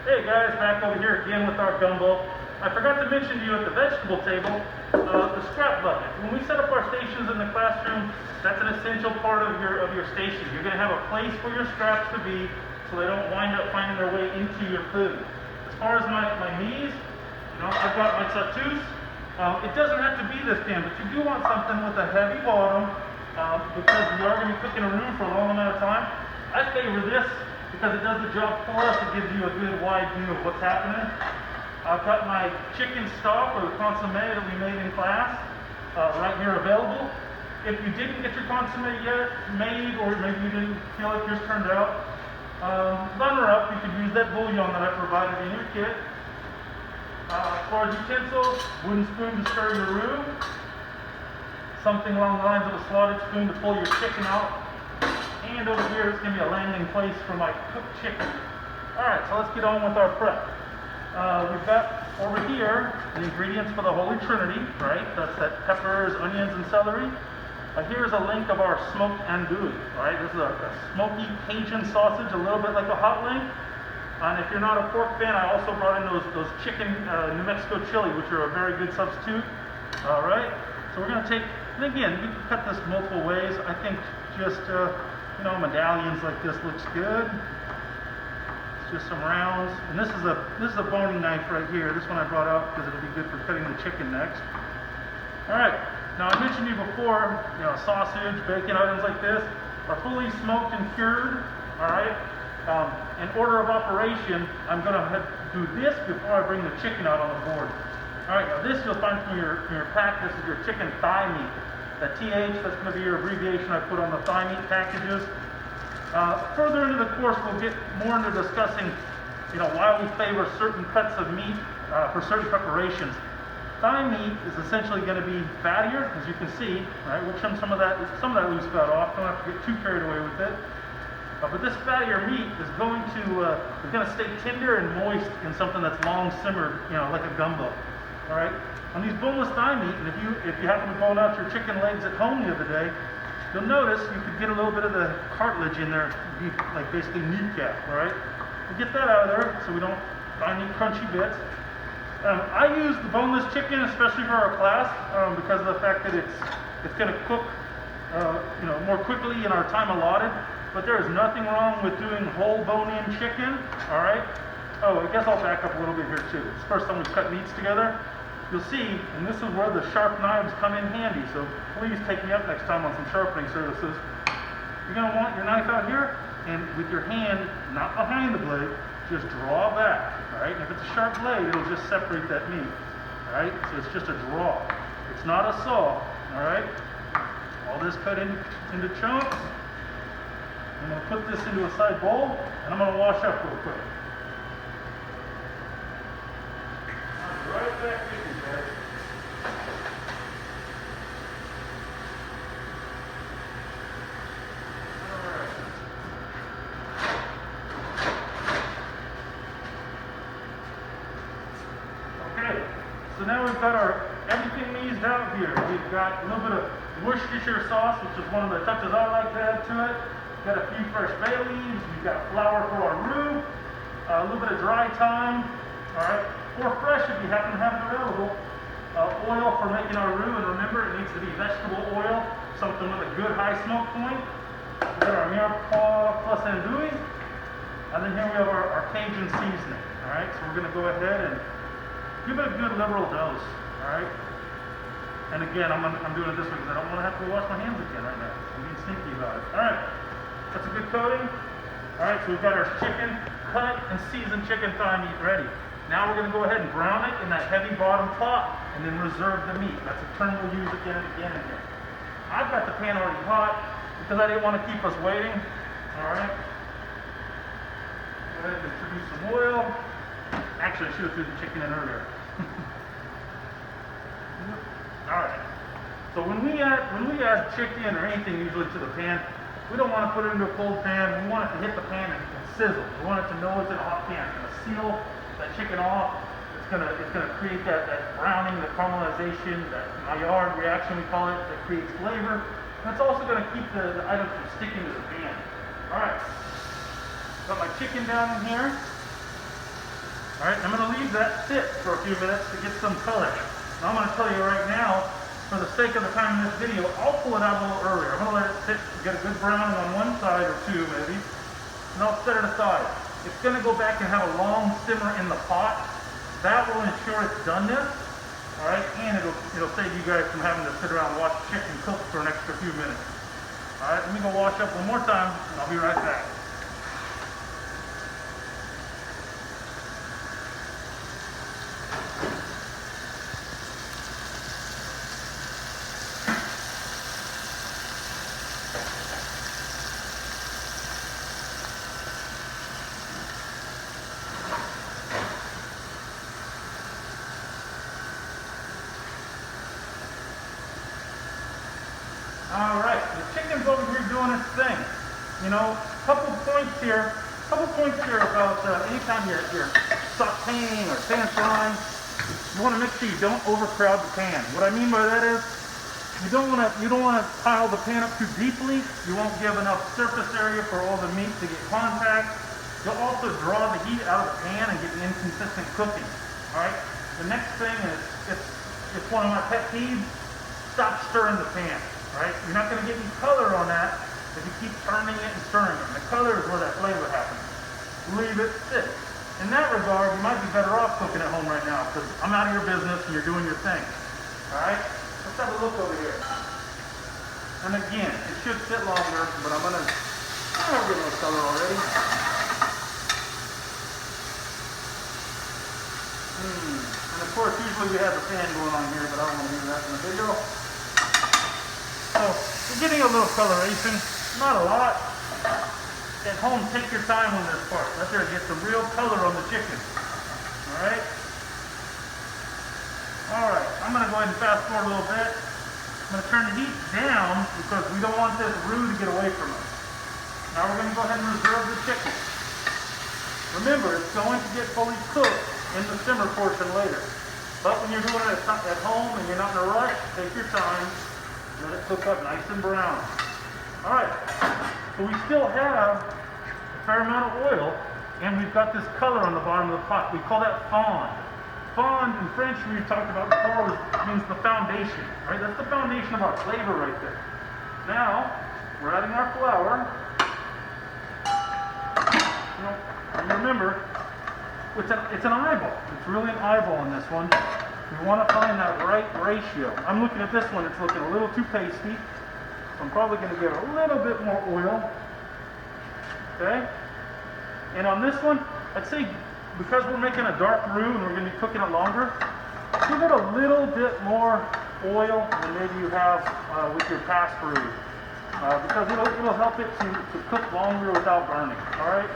Hey guys, back over here again with our gumbo. I forgot to mention to you at the vegetable table, the scrap bucket. When we set up our stations in the classroom, that's an essential part of your station. You're going to have a place for your scraps to be so they don't wind up finding their way into your food. As far as my mies, I've got my tattoos. It doesn't have to be this pan, but you do want something with a heavy bottom because we are going to be cooking a roux for a long amount of time. I favor this because it does the job for us. It gives you a good wide view of what's happening. I've got my chicken stock or the consomme that we made in class right here available. If you didn't get your consomme yet made, or maybe you didn't feel like yours turned out, runner up, you could use that bouillon that I provided in your kit. As far as utensils, wooden spoon to stir your roux, something along the lines of a slotted spoon to pull your chicken out, and over here it's going to be a landing place for my cooked chicken. Alright, so let's get on with our prep. We've got over here the ingredients for the Holy Trinity, right? That's that peppers, onions, and celery. Here's a link of our smoked andouille, right? This is a smoky Cajun sausage, a little bit like a hot link. And if you're not a pork fan, I also brought in those chicken New Mexico chili, which are a very good substitute. Alright, so we're going to take, and again, you can cut this multiple ways. I think just, medallions like this looks good. It's just some rounds. And this is a boning knife right here. This one I brought out because it'll be good for cutting the chicken next. Alright, now I mentioned to you before, sausage, bacon, items like this are fully smoked and cured. Alright. In order of operation, I'm going to do this before I bring the chicken out on the board. Alright, now this you'll find from your pack. This is your chicken thigh meat. The TH, that's going to be your abbreviation I put on the thigh meat packages. Further into the course, we'll get more into discussing, why we favor certain cuts of meat for certain preparations. Thigh meat is essentially going to be fattier, as you can see. Right, we'll trim some of that loose fat off. Don't have to get too carried away with it. But this fattier meat is going to stay tender and moist in something that's long simmered, like a gumbo. All right. On these boneless thigh meat, and if you happen to bone out your chicken legs at home the other day, you'll notice you could get a little bit of the cartilage in there, like basically kneecap. All right. We'll get that out of there so we don't find any crunchy bits. I use the boneless chicken, especially for our class, because of the fact that it's going to cook, more quickly in our time allotted. But there is nothing wrong with doing whole bone-in chicken, all right? Oh, I guess I'll back up a little bit here too. It's the first time we've cut meats together. You'll see, and this is where the sharp knives come in handy, so please take me up next time on some sharpening services. You're gonna want your knife out here, and with your hand, not behind the blade, just draw back, all right? And if it's a sharp blade, it'll just separate that meat, all right? So it's just a draw. It's not a saw, all right? All this cut into chunks. I'm going to put this into a side bowl, and I'm going to wash up real quick. I'll be right back with you, guys. Alright. Okay, so now we've got everything eased out here. We've got a little bit of Worcestershire sauce, which is one of the touches I like to add to it. We've got a few fresh bay leaves, we've got flour for our roux, a little bit of dry thyme, alright, or fresh if you happen to have it available. Oil for making our roux, and remember it needs to be vegetable oil, something with a good high smoke point. We've got our mirepoix plus andouille, and then here we have our Cajun seasoning, alright, so we're going to go ahead and give it a good liberal dose, alright. And again, I'm doing it this way because I don't want to have to wash my hands again right now. I'm being sneaky about it. Alright. That's a good coating. Alright, so we've got our chicken cut and seasoned chicken thigh meat ready. Now we're going to go ahead and brown it in that heavy bottom pot and then reserve the meat. That's a term we'll use again and again and again. I've got the pan already hot because I didn't want to keep us waiting. Alright. Go ahead and introduce some oil. Actually, I should have threw the chicken in earlier. Alright. So when we add chicken or anything usually to the pan, we don't want to put it into a cold pan. We want it to hit the pan and sizzle. We want it to know it's in a hot pan. It's going to seal that chicken off. It's going to create that browning, the caramelization, that Maillard reaction we call it, that creates flavor. And it's also going to keep the item from sticking to the pan. All right. Got my chicken down in here. All right, I'm gonna leave that sit for a few minutes to get some color. Now I'm gonna tell you right now, for the sake of the time in this video, I'll pull it out a little earlier. I'm gonna let it sit, get a good browning on one side or two maybe, and I'll set it aside. It's gonna go back and have a long simmer in the pot. That will ensure its doneness, all right, and it'll save you guys from having to sit around and watch chicken cook for an extra few minutes. All right, let me go wash up one more time, and I'll be right back. All right, the chicken's over here doing its thing. You know, couple points here about anytime you're sauteing or pan frying, you want to make sure you don't overcrowd the pan. What I mean by that is, you don't want to pile the pan up too deeply. You won't give enough surface area for all the meat to get contact. You'll also draw the heat out of the pan and get inconsistent cooking. All right. The next thing is, it's one of my pet peeves. Stop stirring the pan. Right? You're not going to get any color on that if you keep turning it and stirring it. And the color is where that flavor happens. Leave it sit. In that regard, you might be better off cooking at home right now because I'm out of your business and you're doing your thing. Alright? Let's have a look over here. And again, it should sit longer, but I'm going to get a little color already. And of course, usually we have the fan going on here, but I don't want to do that in the video. So, we're getting a little coloration, not a lot. At home, take your time on this part. Let there get some real color on the chicken. Alright? Alright, I'm going to go ahead and fast forward a little bit. I'm going to turn the heat down because we don't want this roux to get away from us. Now we're going to go ahead and reserve the chicken. Remember, it's going to get fully cooked in the simmer portion later. But when you're doing it at home and you're not in a rush, take your time. Let it cook up nice and brown. Alright, so we still have a fair amount of oil, and we've got this color on the bottom of the pot. We call that fond. Fond in French, we talked about before, means the foundation. Right? That's the foundation of our flavor right there. Now, we're adding our flour. You know, and remember, it's an eyeball. It's really an eyeball in this one. We want to find that right ratio. I'm looking at this one, it's looking a little too pasty. So I'm probably going to give it a little bit more oil. Okay? And on this one, I'd say because we're making a dark roux and we're going to be cooking it longer, give it a little bit more oil than maybe you have with your past roux. Because it'll help it to cook longer without burning. Alright?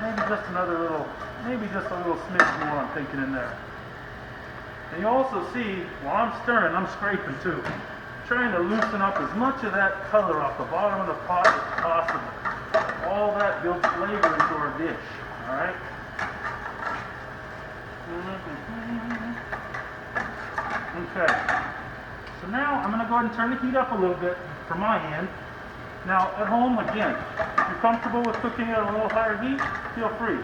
Maybe just a little smidge more I'm thinking in there. And you also see, while I'm stirring, I'm scraping too. Trying to loosen up as much of that color off the bottom of the pot as possible. All that builds flavor into our dish. Alright? Okay. So now I'm going to go ahead and turn the heat up a little bit for my end. Now at home, again, if you're comfortable with cooking at a little higher heat, feel free.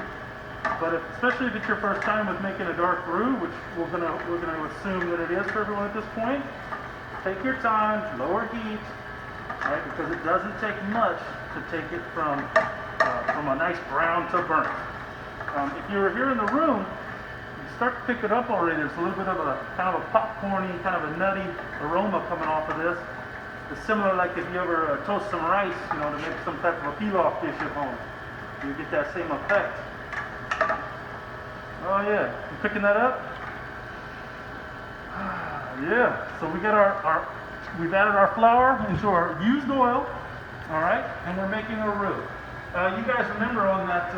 But especially if it's your first time with making a dark roux, which we're gonna assume that it is for everyone at this point, take your time, lower heat, right? Because it doesn't take much to take it from a nice brown to burnt. If you were here in the room, you start to pick it up already. There's a little bit of a kind of a popcorny, kind of a nutty aroma coming off of this. It's similar like if you ever toast some rice, you know, to make some type of a pilaf dish at home. You get that same effect. Oh yeah, you picking that up? Yeah, so we got we've added our flour into our used oil, all right, and we're making a roux. You guys remember on that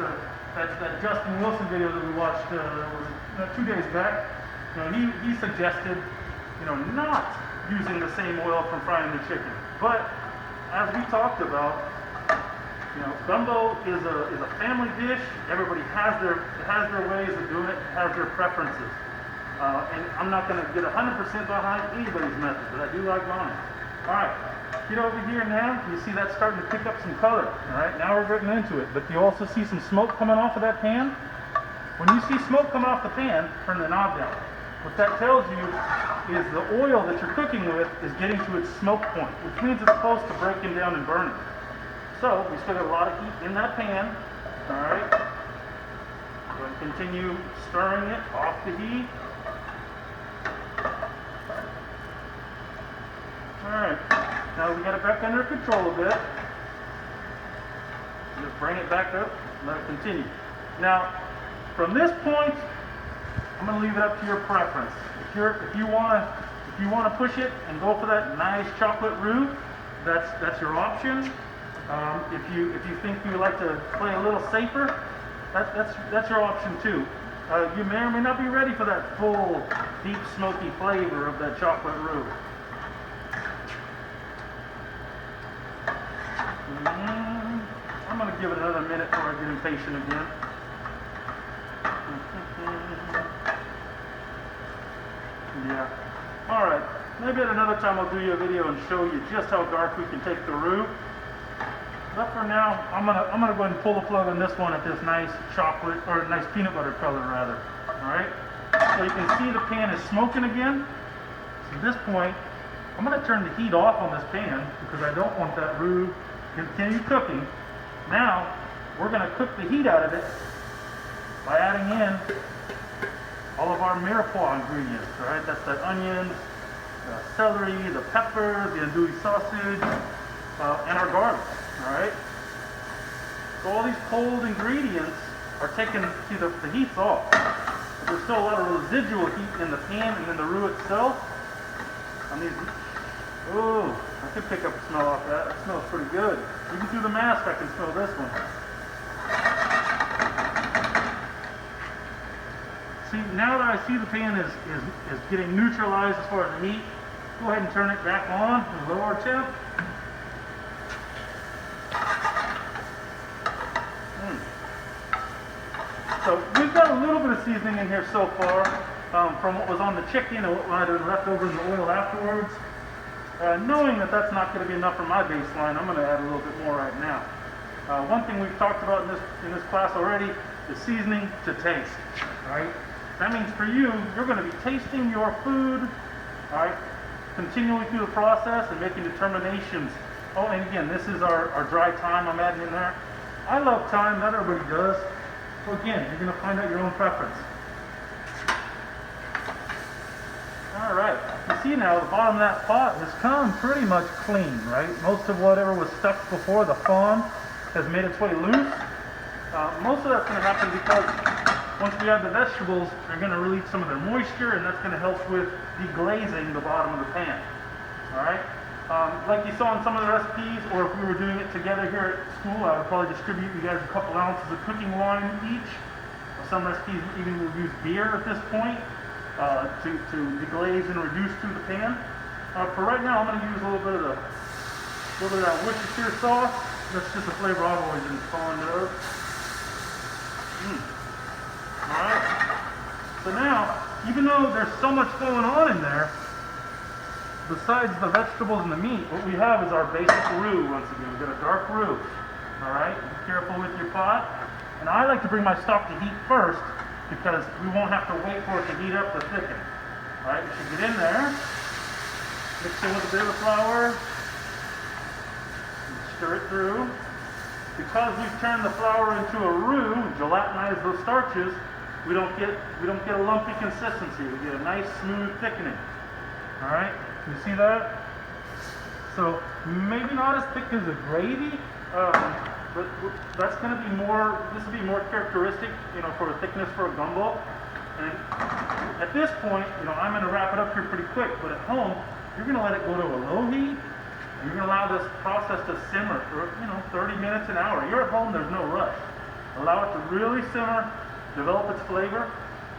Justin Wilson video that we watched 2 days back? You know, he suggested, you know, not using the same oil from frying the chicken. But as we talked about, you know, gumbo is a family dish. Everybody has their ways of doing it, has their preferences. And I'm not going to get 100% behind anybody's method, but I do like mine. All right, get over here now. You see that starting to pick up some color. All right, now we're getting into it. But you also see some smoke coming off of that pan. When you see smoke come off the pan, turn the knob down. What that tells you is the oil that you're cooking with is getting to its smoke point, which means it's close to breaking down and burning. So we still got a lot of heat in that pan. All right. Go ahead and continue stirring it off the heat. All right. Now we got it back under control a bit. Just bring it back up and let it continue. Now, from this point, I'm going to leave it up to your preference. If you want to push it and go for that nice chocolate roux, that's your option. If you think you like to play a little safer, that's your option too. You may or may not be ready for that full, deep, smoky flavor of that chocolate roux. I'm going to give it another minute before I get impatient again. Yeah. Alright. Maybe at another time I'll do you a video and show you just how dark we can take the roux. But for now, I'm gonna go ahead and pull the plug on this one at this nice chocolate, or nice peanut butter color rather. Alright? So you can see the pan is smoking again. So at this point, I'm gonna turn the heat off on this pan because I don't want that roux to continue cooking. Now, we're gonna cook the heat out of it by adding in all of our mirepoix ingredients, all right? That's the onions, the celery, the pepper, the andouille sausage, and our garlic, all right? So all these cold ingredients are taken, see the heat's off. But there's still a lot of residual heat in the pan and in the roux itself. On these, oh, I can pick up the smell off that. That smells pretty good. Even through the mask, I can smell this one. See, now that I see the pan is getting neutralized as far as the heat, go ahead and turn it back on and lower our temp. So we've got a little bit of seasoning in here so far from what was on the chicken and what might have been left over in the oil afterwards. Knowing that that's not going to be enough for my baseline, I'm going to add a little bit more right now. One thing we've talked about in this class already is seasoning to taste. All right. That means for you, you're going to be tasting your food, all right, continually through the process and making determinations. Oh, and again, this is our dry thyme I'm adding in there. I love thyme, not everybody does. So again, you're going to find out your own preference. All right, you see now the bottom of that pot has come pretty much clean, right? Most of whatever was stuck before, the foam, has made its way loose. Most of that's going to happen because once we add the vegetables, they're going to release some of their moisture, and that's going to help with deglazing the bottom of the pan. All right? Like you saw in some of the recipes, or if we were doing it together here at school, I would probably distribute you guys a couple ounces of cooking wine each. Some recipes even will use beer at this point to deglaze and reduce through the pan. For right now, I'm going to use a little bit of that Worcestershire sauce. That's just a flavor I've always been fond of. Alright, so now, even though there's so much going on in there, besides the vegetables and the meat, what we have is our basic roux once again. We've got a dark roux. Alright, be careful with your pot. And I like to bring my stock to heat first because we won't have to wait for it to heat up to thicken. Alright, you should get in there, mix in with a bit of flour, stir it through. Because we've turned the flour into a roux, gelatinized those starches, we don't get a lumpy consistency. We get a nice smooth thickening. All right, you see that? So maybe not as thick as a gravy, but that's going to be more. This will be more characteristic, for a thickness for a gumbo. And at this point, I'm going to wrap it up here pretty quick. But at home, you're going to let it go to a low heat. You're going to allow this process to simmer for 30 minutes, an hour. You're at home, there's no rush. Allow it to really simmer, develop its flavor.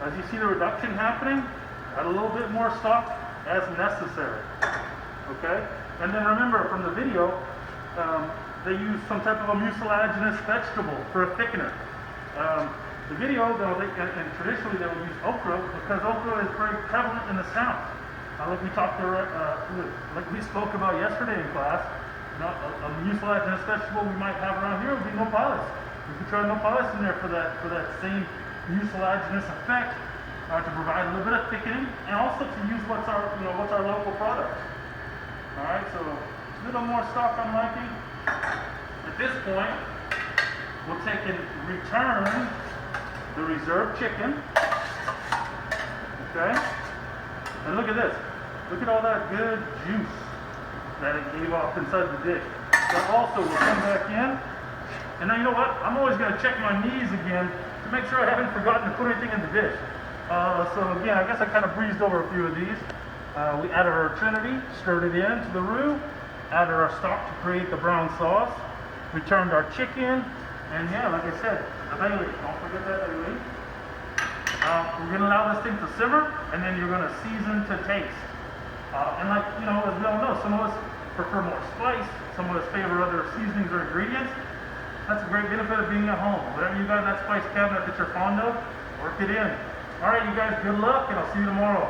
As you see the reduction happening, add a little bit more stock as necessary. Okay? And then remember from the video, they use some type of a mucilaginous vegetable for a thickener. The video, and traditionally they will use okra because okra is very prevalent in the South. Like we spoke about yesterday in class, a mucilaginous vegetable we might have around here would be nopales. We could try nopales in there for that same mucilaginous effect to provide a little bit of thickening, and also to use what's our local product. All right, so a little more stock on liking. At this point, we'll take and return the reserved chicken. Okay, and look at this. Look at all that good juice that it gave off inside the dish. That also will come back in. And now you know what? I'm always going to check my knees again to make sure I haven't forgotten to put anything in the dish. So again, I guess I kind of breezed over a few of these. We added our Trinity, stirred it into the roux, added our stock to create the brown sauce, returned our chicken, and yeah, like I said, the bay leaf. Don't forget that bay leaf. We're going to allow this thing to simmer, and then you're going to season to taste. And like, you know, as we all know, some of us prefer more spice, some of us favor other seasonings or ingredients. That's a great benefit of being at home. Whatever you got in that spice cabinet that you're fond of, work it in. All right, you guys, good luck, and I'll see you tomorrow.